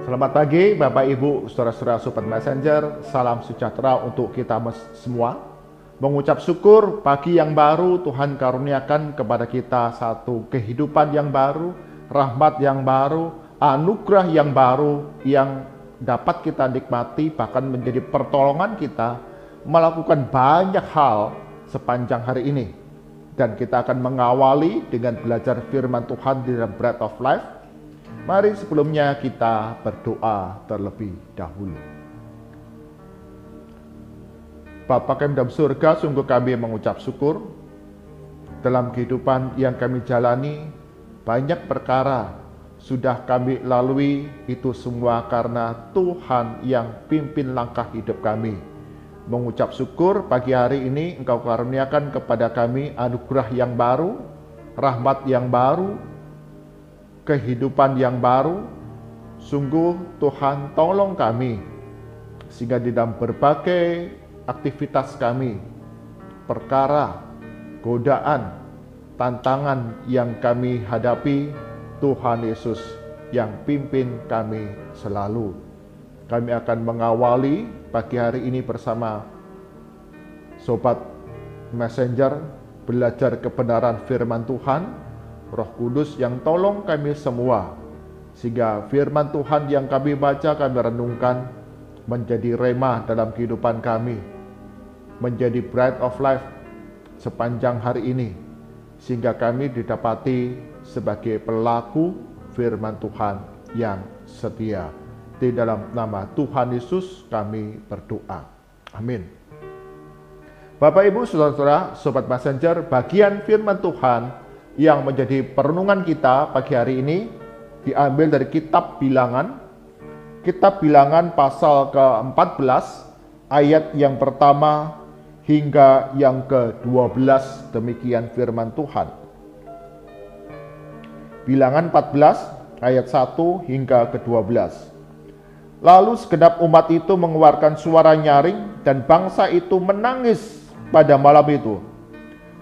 Selamat pagi Bapak Ibu, saudara-saudara Sobat Messenger. Salam sejahtera untuk kita semua. Mengucap syukur pagi yang baru Tuhan karuniakan kepada kita satu kehidupan yang baru, rahmat yang baru, anugerah yang baru yang dapat kita nikmati, bahkan menjadi pertolongan kita melakukan banyak hal sepanjang hari ini. Dan kita akan mengawali dengan belajar firman Tuhan di dalam Bread of Life. Mari sebelumnya kita berdoa terlebih dahulu. Bapa kami dalam surga, sungguh kami mengucap syukur dalam kehidupan yang kami jalani. Banyak perkara sudah kami lalui, itu semua karena Tuhan yang pimpin langkah hidup kami. Mengucap syukur pagi hari ini Engkau karuniakan kepada kami anugerah yang baru, rahmat yang baru, kehidupan yang baru. Sungguh Tuhan tolong kami sehingga di dalam berbagai aktivitas kami, perkara, godaan, tantangan yang kami hadapi, Tuhan Yesus yang pimpin kami selalu. Kami akan mengawali pagi hari ini bersama Sobat Messenger belajar kebenaran firman Tuhan. Roh Kudus yang tolong kami semua, sehingga firman Tuhan yang kami baca, kami renungkan, menjadi rema dalam kehidupan kami, menjadi bread of life sepanjang hari ini, sehingga kami didapati sebagai pelaku firman Tuhan yang setia. Di dalam nama Tuhan Yesus kami berdoa. Amin. Bapak Ibu saudara-saudara Sobat Messenger, bagian firman Tuhan yang menjadi perenungan kita pagi hari ini diambil dari kitab Bilangan. Kitab Bilangan pasal ke-14 ayat yang pertama hingga yang ke-12, demikian firman Tuhan. Bilangan 14 ayat 1 hingga ke-12. Lalu segenap umat itu mengeluarkan suara nyaring dan bangsa itu menangis pada malam itu.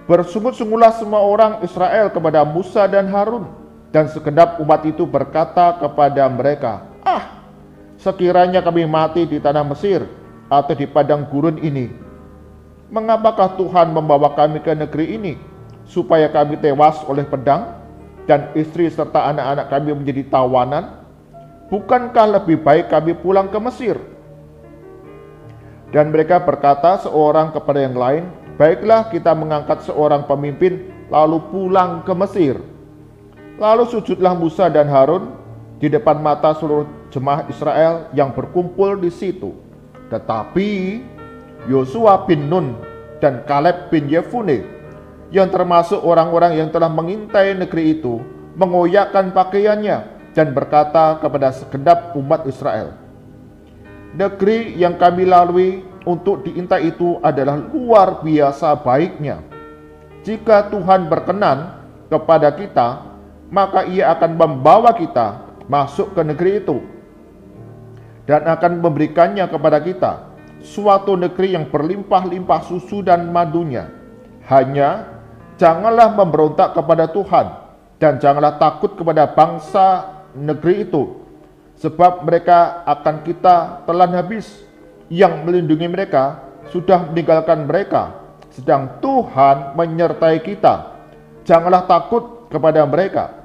Bersungut-sungguhlah semua orang Israel kepada Musa dan Harun, dan segenap umat itu berkata kepada mereka, sekiranya kami mati di tanah Mesir atau di padang gurun ini, mengapakah Tuhan membawa kami ke negeri ini, supaya kami tewas oleh pedang, dan istri serta anak-anak kami menjadi tawanan? Bukankah lebih baik kami pulang ke Mesir? Dan mereka berkata seorang kepada yang lain, baiklah kita mengangkat seorang pemimpin lalu pulang ke Mesir. Lalu sujudlah Musa dan Harun di depan mata seluruh jemaah Israel yang berkumpul di situ. Tetapi Yosua bin Nun dan Kaleb bin Yefune, yang termasuk orang-orang yang telah mengintai negeri itu, mengoyakkan pakaiannya dan berkata kepada segenap umat Israel, negeri yang kami lalui untuk diintai itu adalah luar biasa baiknya. Jika Tuhan berkenan kepada kita, maka Ia akan membawa kita masuk ke negeri itu dan akan memberikannya kepada kita, suatu negeri yang berlimpah-limpah susu dan madunya. Hanya janganlah memberontak kepada Tuhan, dan janganlah takut kepada bangsa negeri itu, sebab mereka akan kita telan habis. Yang melindungi mereka sudah meninggalkan mereka, sedang Tuhan menyertai kita. Janganlah takut kepada mereka.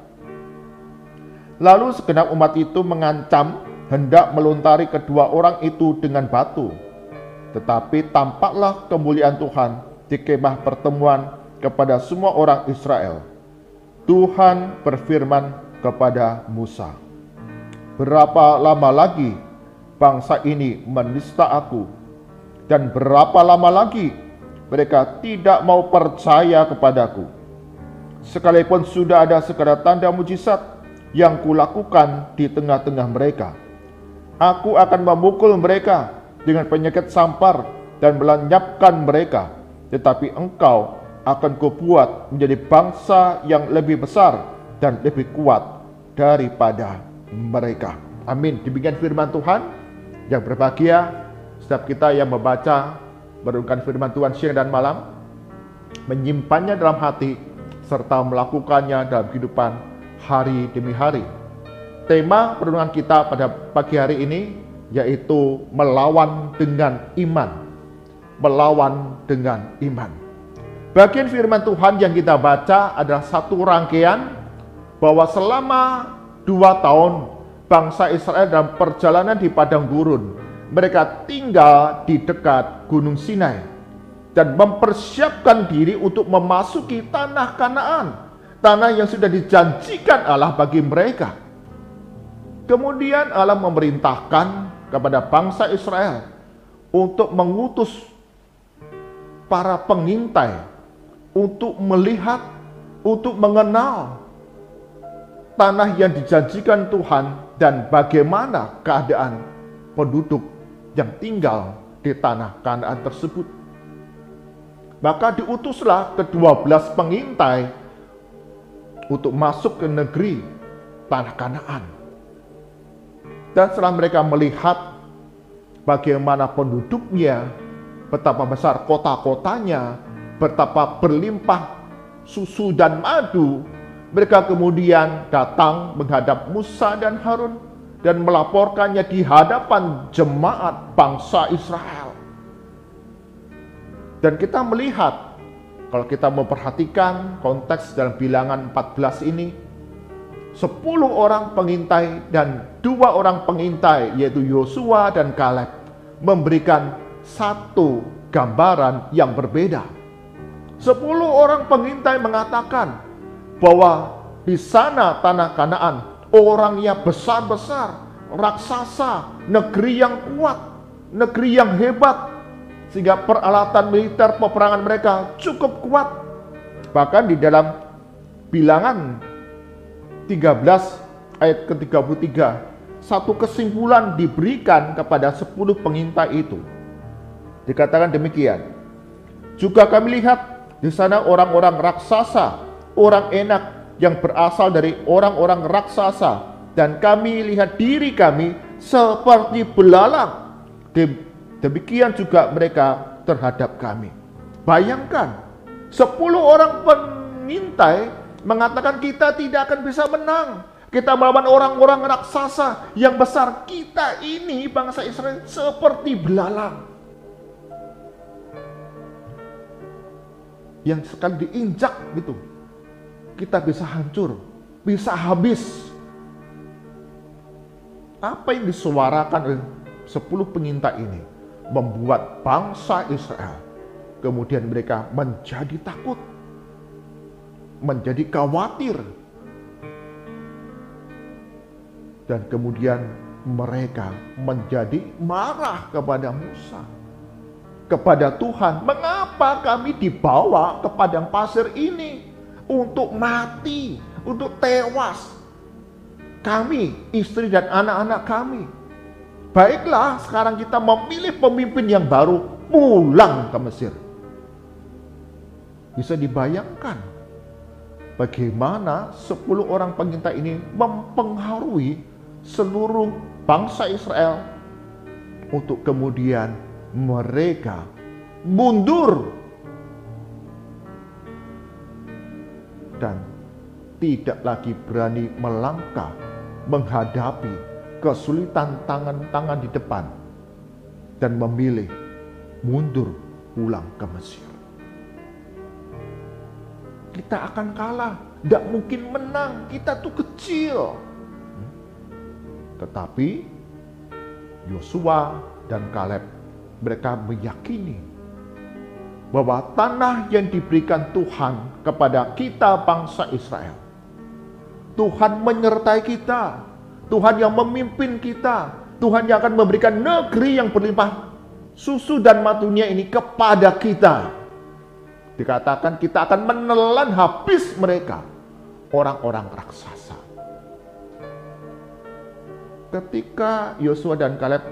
Lalu segenap umat itu mengancam hendak melontari kedua orang itu dengan batu. Tetapi tampaklah kemuliaan Tuhan di kemah pertemuan kepada semua orang Israel. Tuhan berfirman kepada Musa, berapa lama lagi bangsa ini menista aku? Dan berapa lama lagi mereka tidak mau percaya kepadaku? Sekalipun sudah ada segala tanda mujizat yang kulakukan di tengah-tengah mereka, aku akan memukul mereka dengan penyakit sampar dan melenyapkan mereka. Tetapi engkau akan kubuat menjadi bangsa yang lebih besar dan lebih kuat daripada mereka. Amin. Demikian firman Tuhan. Yang berbahagia setiap kita yang membaca, merenungkan firman Tuhan siang dan malam, menyimpannya dalam hati, serta melakukannya dalam kehidupan hari demi hari. tema perenungan kita pada pagi hari ini yaitu melawan dengan iman. Melawan dengan iman. Bagian firman Tuhan yang kita baca adalah satu rangkaian bahwa selama 2 tahun bangsa Israel dalam perjalanan di padang gurun, mereka tinggal di dekat Gunung Sinai dan mempersiapkan diri untuk memasuki tanah Kanaan, tanah yang sudah dijanjikan Allah bagi mereka. Kemudian Allah memerintahkan kepada bangsa Israel untuk mengutus para pengintai untuk melihat, untuk mengenal tanah yang dijanjikan Tuhan dan bagaimana keadaan penduduk yang tinggal di tanah Kanaan tersebut. Maka diutuslah ke-12 pengintai untuk masuk ke negeri tanah Kanaan. Dan setelah mereka melihat bagaimana penduduknya, betapa besar kota-kotanya, betapa berlimpah susu dan madu, mereka kemudian datang menghadap Musa dan Harun dan melaporkannya di hadapan jemaat bangsa Israel. Dan kita melihat, kalau kita memperhatikan konteks dalam bilangan 14 ini, 10 orang pengintai dan 2 orang pengintai yaitu Yosua dan Kaleb memberikan satu gambaran yang berbeda. 10 orang pengintai mengatakan bahwa di sana tanah Kanaan orangnya besar-besar, raksasa, negeri yang kuat, negeri yang hebat, sehingga peralatan militer peperangan mereka cukup kuat. Bahkan di dalam bilangan 13 ayat ke-33, satu kesimpulan diberikan kepada 10 pengintai itu. Dikatakan demikian, juga kami lihat di sana orang-orang raksasa, orang enak yang berasal dari orang-orang raksasa, dan kami lihat diri kami seperti belalang. Demikian juga mereka terhadap kami. Bayangkan, 10 orang pengintai mengatakan kita tidak akan bisa menang. Kita melawan orang-orang raksasa yang besar. Kita ini bangsa Israel seperti belalang yang sekali diinjak gitu, kita bisa hancur, bisa habis. Apa yang disuarakan oleh 10 pengintai ini membuat bangsa Israel kemudian mereka menjadi takut, menjadi khawatir, dan kemudian mereka menjadi marah kepada Musa, kepada Tuhan. Mengapa kami dibawa ke padang pasir ini untuk mati, untuk tewas, kami, istri dan anak-anak kami? Baiklah, sekarang kita memilih pemimpin yang baru, pulang ke Mesir. Bisa dibayangkan bagaimana 10 orang pengintai ini mempengaruhi seluruh bangsa Israel untuk kemudian mereka mundur dan tidak lagi berani melangkah menghadapi kesulitan tangan-tangan di depan dan memilih mundur pulang ke Mesir. Kita akan kalah, tidak mungkin menang, kita tuh kecil. Tetapi Yosua dan Kaleb, mereka meyakini bahwa tanah yang diberikan Tuhan kepada kita bangsa Israel, Tuhan menyertai kita, Tuhan yang memimpin kita, Tuhan yang akan memberikan negeri yang berlimpah susu dan madunya ini kepada kita. Dikatakan kita akan menelan habis mereka, orang-orang raksasa. Ketika Yosua dan Kaleb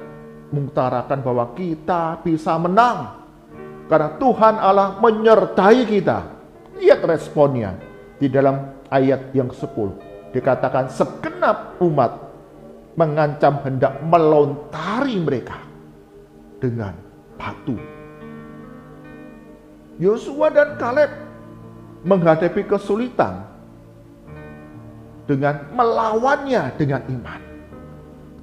mengutarakan bahwa kita bisa menang karena Tuhan Allah menyertai kita, lihat responnya di dalam ayat yang 10. Dikatakan segenap umat mengancam hendak melontari mereka dengan batu. Yosua dan Kaleb menghadapi kesulitan dengan melawannya dengan iman.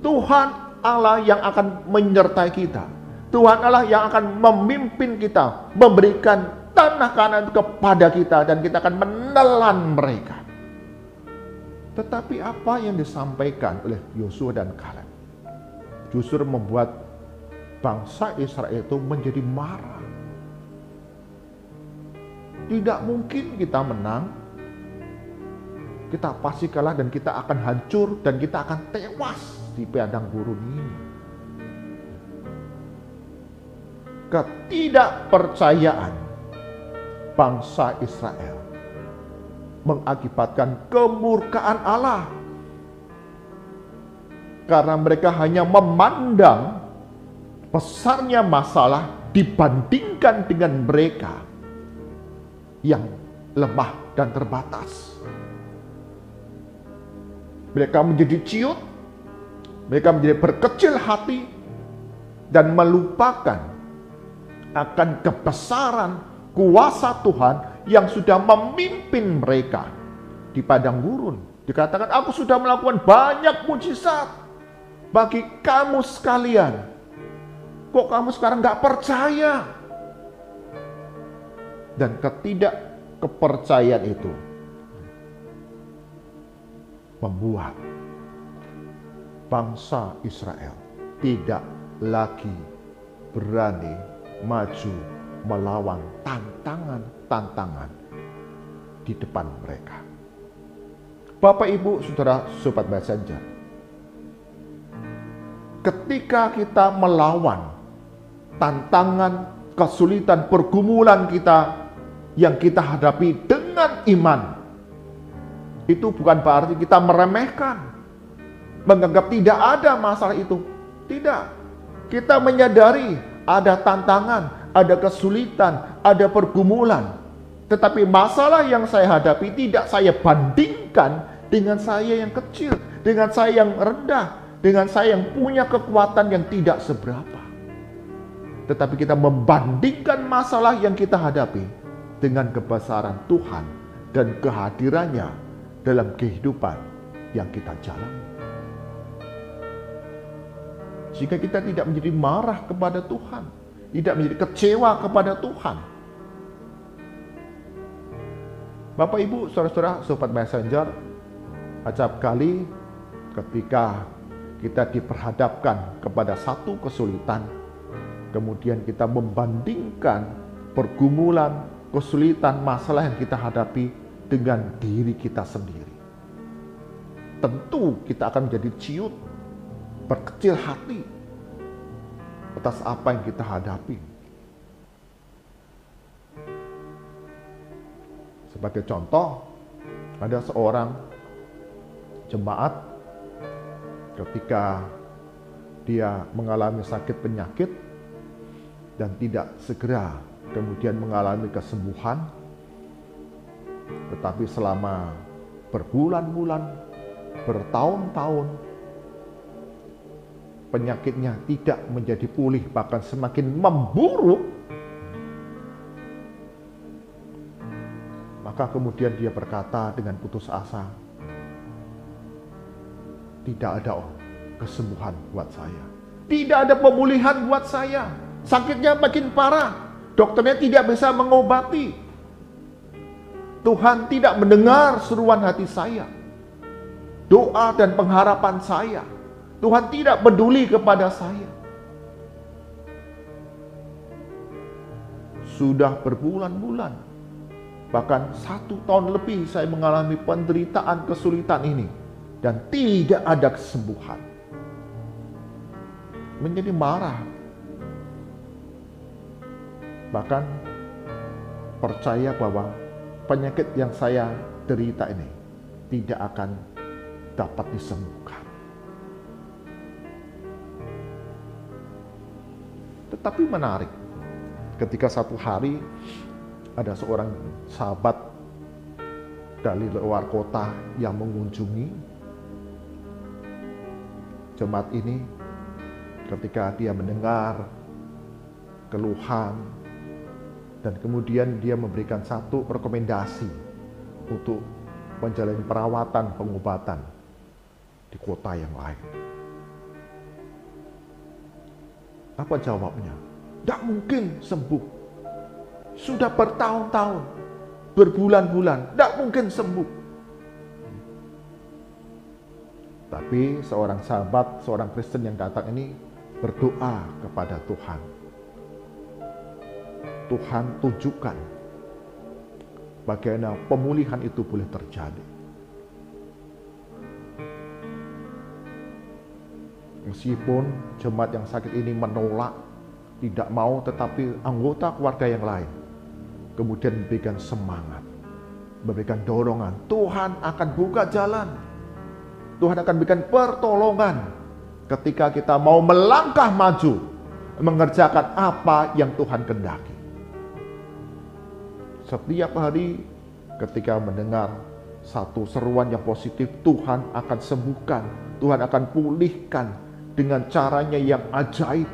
Tuhan Allah yang akan menyertai kita. Tuhan Allah yang akan memimpin kita, memberikan tanah Kanaan kepada kita, dan kita akan menelan mereka. Tetapi apa yang disampaikan oleh Yosua dan Kaleb justru membuat bangsa Israel itu menjadi marah. Tidak mungkin kita menang, kita pasti kalah dan kita akan hancur dan kita akan tewas di padang gurun ini. Ketidakpercayaan bangsa Israel mengakibatkan kemurkaan Allah. Karena mereka hanya memandang besarnya masalah dibandingkan dengan mereka yang lemah dan terbatas. Mereka menjadi ciut, mereka menjadi berkecil hati, dan melupakan akan kebesaran kuasa Tuhan yang sudah memimpin mereka di padang gurun. Dikatakan, aku sudah melakukan banyak mujizat bagi kamu sekalian. Kok kamu sekarang gak percaya? Dan ketidakkepercayaan itu membuat bangsa Israel tidak lagi berani maju melawan tantangan di depan mereka. Bapak, Ibu, Saudara, Sobat Messenger, ketika kita melawan tantangan, kesulitan, pergumulan kita yang kita hadapi dengan iman, itu bukan berarti kita meremehkan, menganggap tidak ada masalah itu. Tidak. Kita menyadari ada tantangan, ada kesulitan, ada pergumulan. Tetapi masalah yang saya hadapi tidak saya bandingkan dengan saya yang kecil, dengan saya yang rendah, dengan saya yang punya kekuatan yang tidak seberapa. Tetapi kita membandingkan masalah yang kita hadapi dengan kebesaran Tuhan dan kehadirannya dalam kehidupan yang kita jalani. Sehingga kita tidak menjadi marah kepada Tuhan, tidak menjadi kecewa kepada Tuhan. Bapak, Ibu, Saudara-saudara, Sobat Messenger, acap kali ketika kita diperhadapkan kepada satu kesulitan, kemudian kita membandingkan pergumulan, kesulitan, masalah yang kita hadapi dengan diri kita sendiri. Tentu kita akan menjadi ciut, berkecil hati atas apa yang kita hadapi. Sebagai contoh, ada seorang jemaat ketika dia mengalami sakit penyakit dan tidak segera kemudian mengalami kesembuhan, tetapi selama berbulan-bulan, bertahun-tahun, penyakitnya tidak menjadi pulih, bahkan semakin memburuk. Maka kemudian dia berkata dengan putus asa, tidak ada kesembuhan buat saya. Tidak ada pemulihan buat saya. Sakitnya makin parah. Dokternya tidak bisa mengobati. Tuhan tidak mendengar seruan hati saya, doa dan pengharapan saya. Tuhan tidak peduli kepada saya. Sudah berbulan-bulan, bahkan 1 tahun lebih saya mengalami penderitaan kesulitan ini dan tidak ada kesembuhan. Menjadi marah, bahkan percaya bahwa penyakit yang saya derita ini tidak akan dapat disembuhkan. Tetapi menarik, ketika satu hari ada seorang sahabat dari luar kota yang mengunjungi jemaat ini. Ketika dia mendengar keluhan, dan kemudian dia memberikan satu rekomendasi untuk menjalani perawatan, pengobatan di kota yang lain. Apa jawabnya? Tidak mungkin sembuh. Sudah bertahun-tahun, berbulan-bulan, tidak mungkin sembuh. Tapi seorang sahabat, seorang Kristen yang datang ini berdoa kepada Tuhan. Tuhan tunjukkan bagaimana pemulihan itu boleh terjadi. Meskipun jemaat yang sakit ini menolak, tidak mau, tetapi anggota keluarga yang lain kemudian memberikan semangat, memberikan dorongan. Tuhan akan buka jalan. Tuhan akan berikan pertolongan ketika kita mau melangkah maju, mengerjakan apa yang Tuhan kehendaki. Setiap hari ketika mendengar satu seruan yang positif, Tuhan akan sembuhkan, Tuhan akan pulihkan dengan caranya yang ajaib.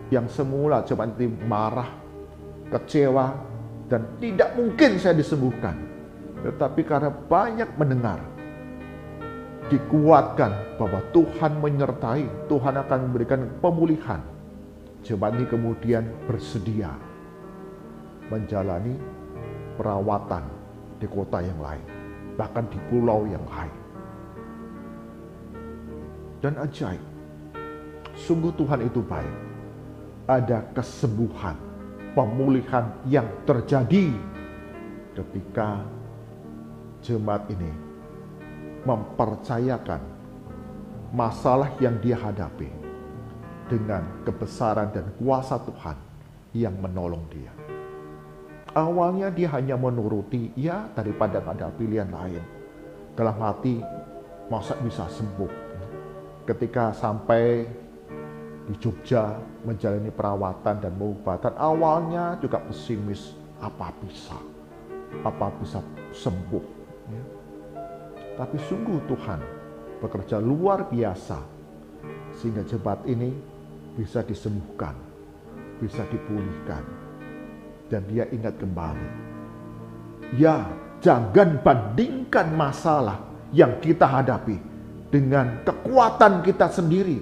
Yang semula jemaat itu marah, kecewa, dan tidak mungkin saya disembuhkan. Tetapi karena banyak mendengar, dikuatkan bahwa Tuhan menyertai, Tuhan akan memberikan pemulihan. Jemaat ini kemudian bersedia menjalani perawatan di kota yang lain, bahkan di pulau yang lain. Dan ajaib, sungguh Tuhan itu baik. Ada kesembuhan, pemulihan yang terjadi ketika jemaat ini mempercayakan masalah yang dia hadapi dengan kebesaran dan kuasa Tuhan yang menolong dia. Awalnya dia hanya menuruti, ya daripada ada pilihan lain. Dalam hati, masa bisa sembuh. Ketika sampai di Jogja menjalani perawatan dan pengobatan, awalnya juga pesimis, apa bisa sembuh. Ya. Tapi sungguh Tuhan bekerja luar biasa sehingga jemaat ini bisa disembuhkan, bisa dipulihkan. Dan dia ingat kembali, ya jangan bandingkan masalah yang kita hadapi dengan kekuatan kita sendiri.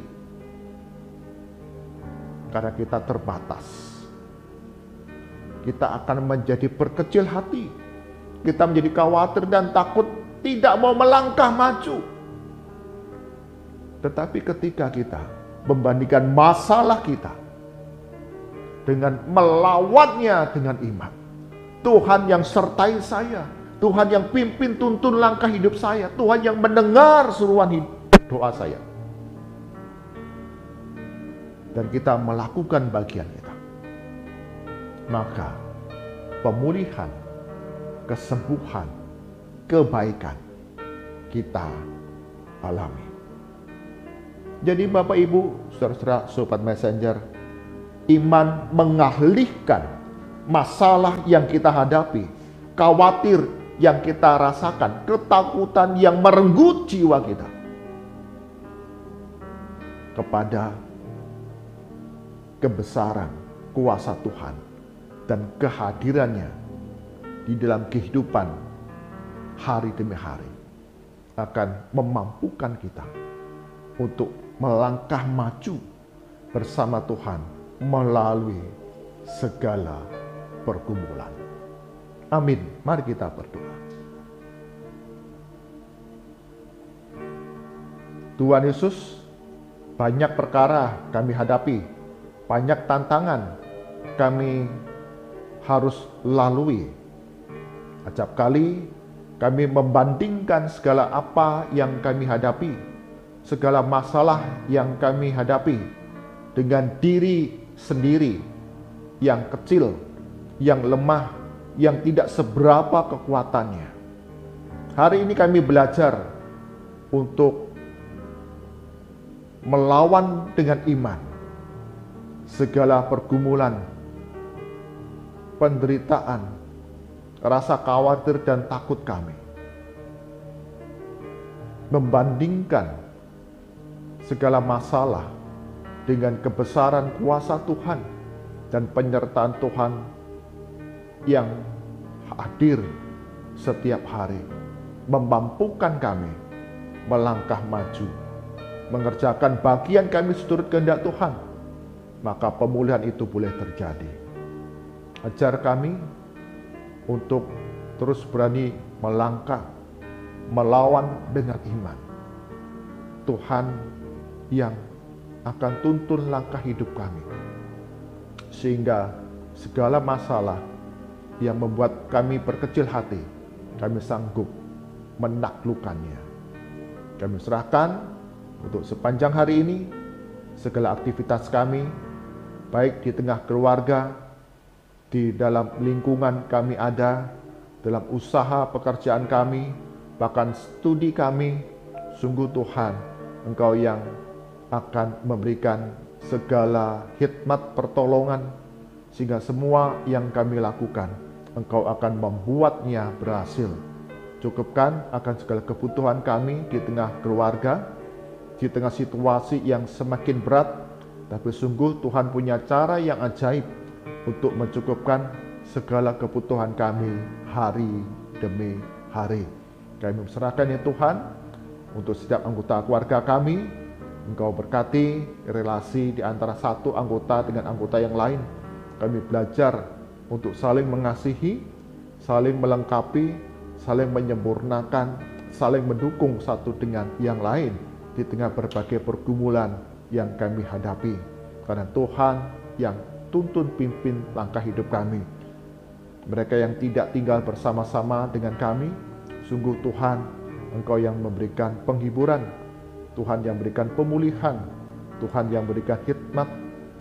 Karena kita terbatas. Kita akan menjadi berkecil hati. Kita menjadi khawatir dan takut, tidak mau melangkah maju. Tetapi ketika kita membandingkan masalah kita dengan melawannya dengan iman, Tuhan yang sertai saya, Tuhan yang pimpin tuntun langkah hidup saya, Tuhan yang mendengar seruan doa saya, dan kita melakukan bagian kita, maka pemulihan, kesembuhan, kebaikan kita alami. Jadi Bapak Ibu, saudara-saudara, sobat messenger, iman mengalihkan masalah yang kita hadapi, khawatir yang kita rasakan, ketakutan yang merenggut jiwa kita, kepada kebesaran kuasa Tuhan dan kehadirannya di dalam kehidupan hari demi hari, akan memampukan kita untuk melangkah maju bersama Tuhan melalui segala pergumulan. Amin. Mari kita berdoa. Tuhan Yesus, banyak perkara kami hadapi, banyak tantangan kami harus lalui. Acap kali kami membandingkan segala apa yang kami hadapi, segala masalah yang kami hadapi dengan diri sendiri yang kecil, yang lemah, yang tidak seberapa kekuatannya. Hari ini kami belajar untuk melawan dengan iman segala pergumulan, penderitaan, rasa khawatir dan takut kami. Membandingkan segala masalah dengan kebesaran kuasa Tuhan dan penyertaan Tuhan yang hadir setiap hari, memampukan kami melangkah maju, mengerjakan bagian kami seturut kehendak Tuhan, maka pemulihan itu boleh terjadi. Ajar kami untuk terus berani melangkah, melawan dengan iman. Tuhan yang akan tuntun langkah hidup kami, sehingga segala masalah yang membuat kami berkecil hati, kami sanggup menaklukkannya. Kami serahkan untuk sepanjang hari ini segala aktivitas kami, baik di tengah keluarga, di dalam lingkungan kami ada, dalam usaha pekerjaan kami, bahkan studi kami. Sungguh Tuhan, Engkau yang akan memberikan segala hikmat pertolongan, sehingga semua yang kami lakukan, Engkau akan membuatnya berhasil. Cukupkan akan segala kebutuhan kami di tengah keluarga, di tengah situasi yang semakin berat, tapi sungguh Tuhan punya cara yang ajaib untuk mencukupkan segala kebutuhan kami hari demi hari. Kami serahkan ya Tuhan, untuk setiap anggota keluarga kami, Engkau berkati relasi di antara satu anggota dengan anggota yang lain. Kami belajar untuk saling mengasihi, saling melengkapi, saling menyempurnakan, saling mendukung satu dengan yang lain di tengah berbagai pergumulan yang kami hadapi. Karena Tuhan yang tuntun pimpin langkah hidup kami. Mereka yang tidak tinggal bersama-sama dengan kami, sungguh Tuhan, Engkau yang memberikan penghiburan, Tuhan yang memberikan pemulihan, Tuhan yang memberikan hikmat,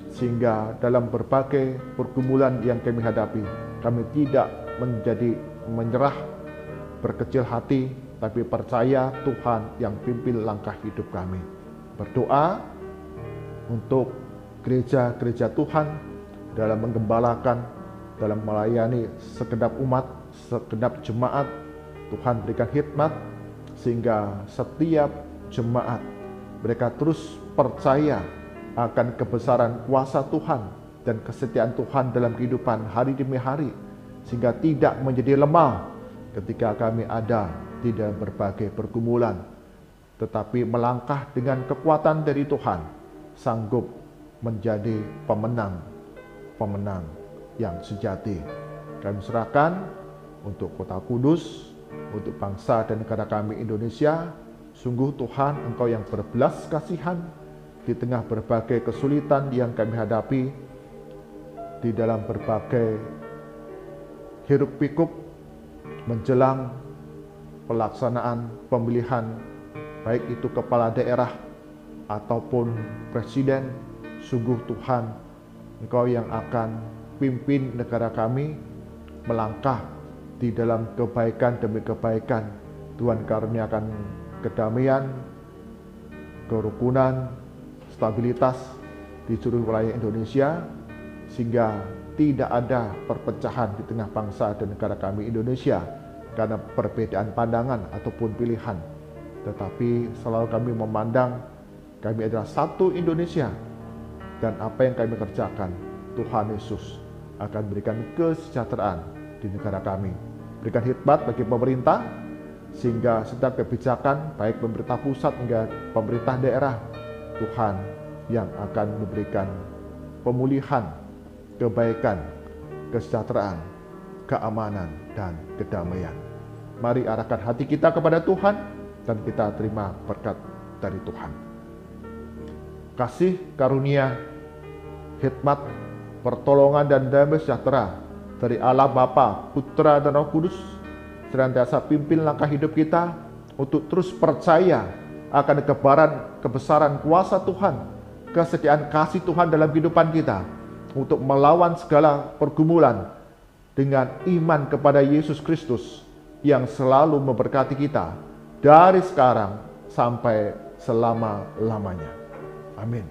sehingga dalam berbagai pergumulan yang kami hadapi, kami tidak menjadi menyerah, berkecil hati, tapi percaya Tuhan yang pimpin langkah hidup kami. Berdoa untuk gereja-gereja Tuhan dalam menggembalakan, dalam melayani segenap umat, segenap jemaat. Tuhan berikan hikmat, sehingga setiap jemaat mereka terus percaya akan kebesaran kuasa Tuhan dan kesetiaan Tuhan dalam kehidupan hari demi hari, sehingga tidak menjadi lemah ketika kami ada di dalam berbagai pergumulan, tetapi melangkah dengan kekuatan dari Tuhan, sanggup menjadi pemenang yang sejati. Kami serahkan untuk Kota Kudus, untuk bangsa dan negara kami Indonesia. Sungguh Tuhan, Engkau yang berbelas kasihan di tengah berbagai kesulitan yang kami hadapi, di dalam berbagai hiruk pikuk menjelang pelaksanaan pemilihan, baik itu kepala daerah ataupun presiden. Sungguh Tuhan, Engkau yang akan pimpin negara kami melangkah di dalam kebaikan demi kebaikan. Tuhan karuniakan kedamaian, kerukunan, stabilitas di seluruh wilayah Indonesia, sehingga tidak ada perpecahan di tengah bangsa dan negara kami Indonesia karena perbedaan pandangan ataupun pilihan. Tetapi selalu kami memandang kami adalah satu Indonesia, dan apa yang kami kerjakan, Tuhan Yesus akan berikan kesejahteraan di negara kami. Berikan hikmat bagi pemerintah, sehingga setiap kebijakan, baik pemerintah pusat hingga pemerintah daerah, Tuhan yang akan memberikan pemulihan, kebaikan, kesejahteraan, keamanan, dan kedamaian. Mari arahkan hati kita kepada Tuhan, dan kita terima berkat dari Tuhan. Kasih karunia, hikmat, pertolongan, dan damai sejahtera dari Allah Bapa, Putra, dan Roh Kudus senantiasa pimpin langkah hidup kita untuk terus percaya akan kebesaran kuasa Tuhan, kesetiaan kasih Tuhan dalam kehidupan kita, untuk melawan segala pergumulan dengan iman kepada Yesus Kristus yang selalu memberkati kita dari sekarang sampai selama-lamanya. Amin.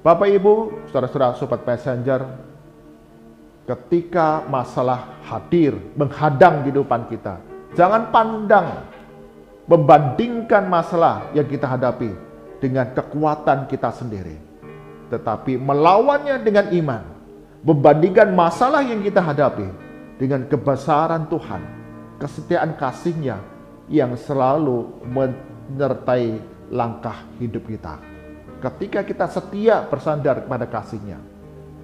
Bapak, Ibu, saudara-saudara, sobat messenger, ketika masalah hadir menghadang kehidupan kita, jangan pandang, membandingkan masalah yang kita hadapi dengan kekuatan kita sendiri, tetapi melawannya dengan iman. Membandingkan masalah yang kita hadapi dengan kebesaran Tuhan, kesetiaan kasih-Nya yang selalu menyertai langkah hidup kita. Ketika kita setia bersandar kepada kasih-Nya,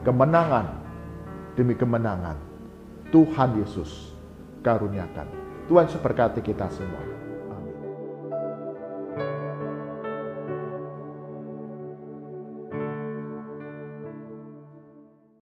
kemenangan demi kemenangan Tuhan Yesus karuniakan. Tuhan memberkati kita semua.